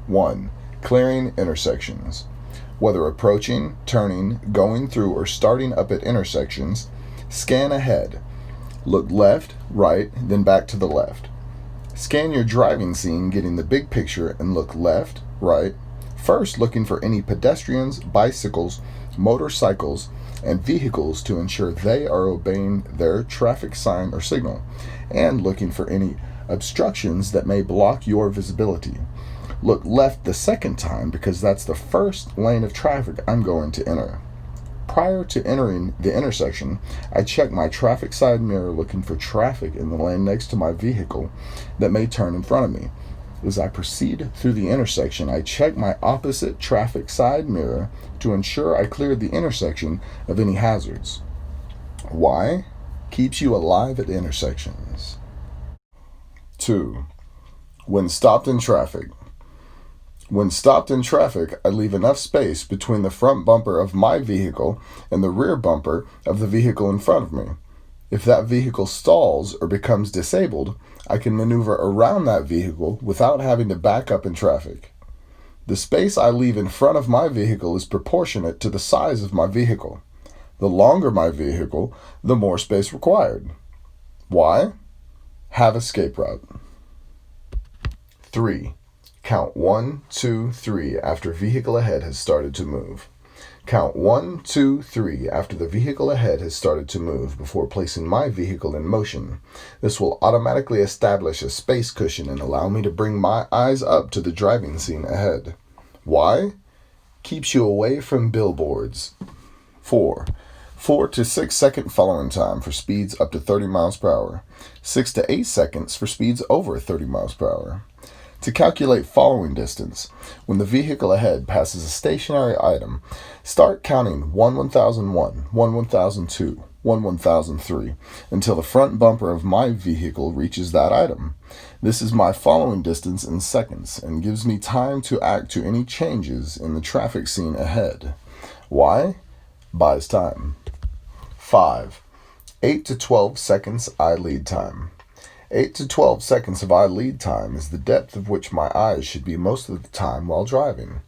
1. Clearing intersections. Whether approaching, turning, going through, or starting up at intersections, scan ahead. Look left, right, then back to the left. Scan your driving scene, getting the big picture, and look left, right, first looking for any pedestrians, bicycles, motorcycles, and vehicles to ensure they are obeying their traffic sign or signal, and looking for any obstructions that may block your visibility. Look left the second time because that's the first lane of traffic I'm going to enter. Prior to entering the intersection, I check my traffic side mirror looking for traffic in the lane next to my vehicle that may turn in front of me. As I proceed through the intersection, I check my opposite traffic side mirror to ensure I cleared the intersection of any hazards. Why? Keeps you alive at intersections. 2. When stopped in traffic. When stopped in traffic, I leave enough space between the front bumper of my vehicle and the rear bumper of the vehicle in front of me. If that vehicle stalls or becomes disabled, I can maneuver around that vehicle without having to back up in traffic. The space I leave in front of my vehicle is proportionate to the size of my vehicle. The longer my vehicle, the more space required. Why? Have escape route. 3. Count 1, 2, 3 after vehicle ahead has started to move. Count 1, 2, 3 after the vehicle ahead has started to move before placing my vehicle in motion. This will automatically establish a space cushion and allow me to bring my eyes up to the driving scene ahead. Why? Keeps you away from billboards. 4. 4 to 6 second following time for speeds up to 30 miles per hour. 6 to 8 seconds for speeds over 30 miles per hour. To calculate following distance, when the vehicle ahead passes a stationary item, start counting 1 1001, 1 1002, 1 1003 until the front bumper of my vehicle reaches that item. This is my following distance in seconds and gives me time to act to any changes in the traffic scene ahead. Why? Buys time. 5. 8 to 12 seconds eye lead time. 8 to 12 seconds of eye lead time is the depth of which my eyes should be most of the time while driving.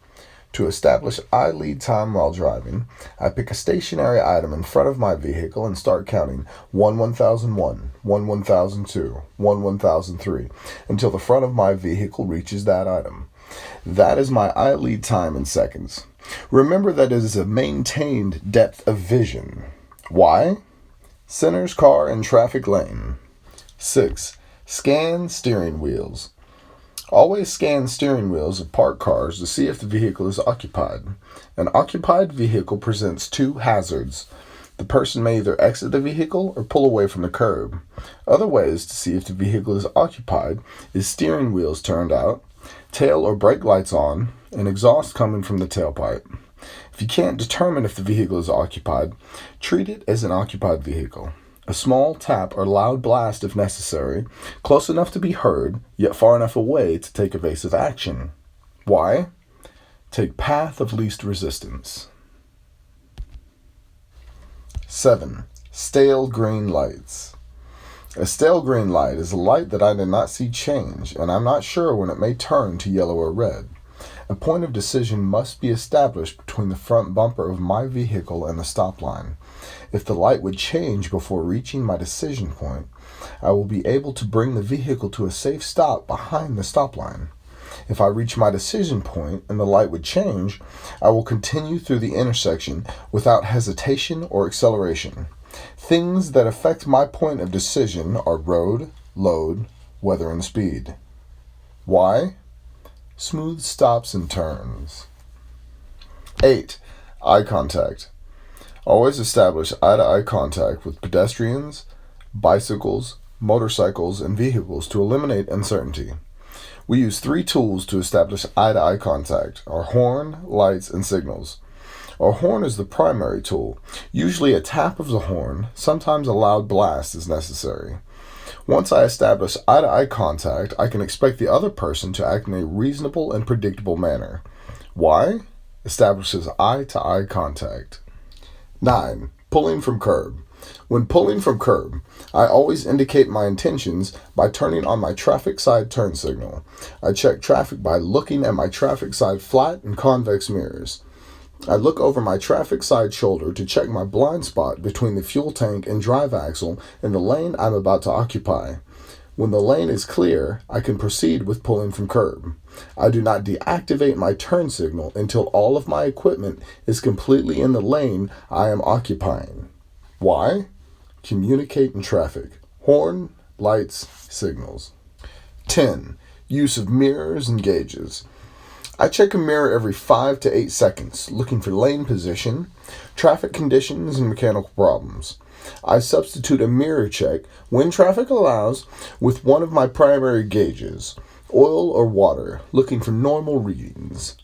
To establish eye lead time while driving, I pick a stationary item in front of my vehicle and start counting 1 1001, 1 1002, 1 1003 until the front of my vehicle reaches that item. That is my eye lead time in seconds. Remember that it is a maintained depth of vision. Why? Centers car and traffic lane. 6. Scan steering wheels. Always scan steering wheels of parked cars to see if the vehicle is occupied. An occupied vehicle presents two hazards. The person may either exit the vehicle or pull away from the curb. Other ways to see if the vehicle is occupied is steering wheels turned out, tail or brake lights on, and exhaust coming from the tailpipe. If you can't determine if the vehicle is occupied, treat it as an occupied vehicle. A small tap or loud blast if necessary, close enough to be heard, yet far enough away to take evasive action. Why? Take path of least resistance. 7. Stale green lights. A stale green light is a light that I did not see change, and I'm not sure when it may turn to yellow or red. A point of decision must be established between the front bumper of my vehicle and the stop line. If the light would change before reaching my decision point, I will be able to bring the vehicle to a safe stop behind the stop line. If I reach my decision point and the light would change, I will continue through the intersection without hesitation or acceleration. Things that affect my point of decision are road, load, weather, and speed. Why? Smooth stops and turns. 8. Eye contact. Always establish eye-to-eye contact with pedestrians, bicycles, motorcycles, and vehicles to eliminate uncertainty. We use 3 tools to establish eye-to-eye contact: our horn, lights, and signals. Our horn is the primary tool. Usually a tap of the horn, sometimes a loud blast is necessary. Once I establish eye-to-eye contact, I can expect the other person to act in a reasonable and predictable manner. Why? Establishes eye-to-eye contact. 9. Pulling from curb. When pulling from curb, I always indicate my intentions by turning on my traffic side turn signal. I check traffic by looking at my traffic side flat and convex mirrors. I look over my traffic side shoulder to check my blind spot between the fuel tank and drive axle in the lane I'm about to occupy. When the lane is clear, I can proceed with pulling from curb. I do not deactivate my turn signal until all of my equipment is completely in the lane I am occupying. Why? Communicate in traffic. Horn, lights, signals. 10. Use of mirrors and gauges. I check a mirror every 5 to 8 seconds, looking for lane position, traffic conditions, and mechanical problems. I substitute a mirror check, when traffic allows, with one of my primary gauges, oil or water, looking for normal readings.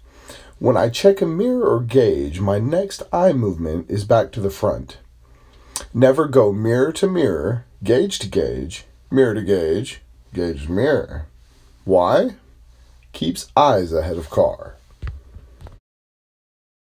When I check a mirror or gauge, my next eye movement is back to the front. Never go mirror to mirror, gauge to gauge, mirror to gauge, gauge to mirror. Why? Keeps eyes ahead of car.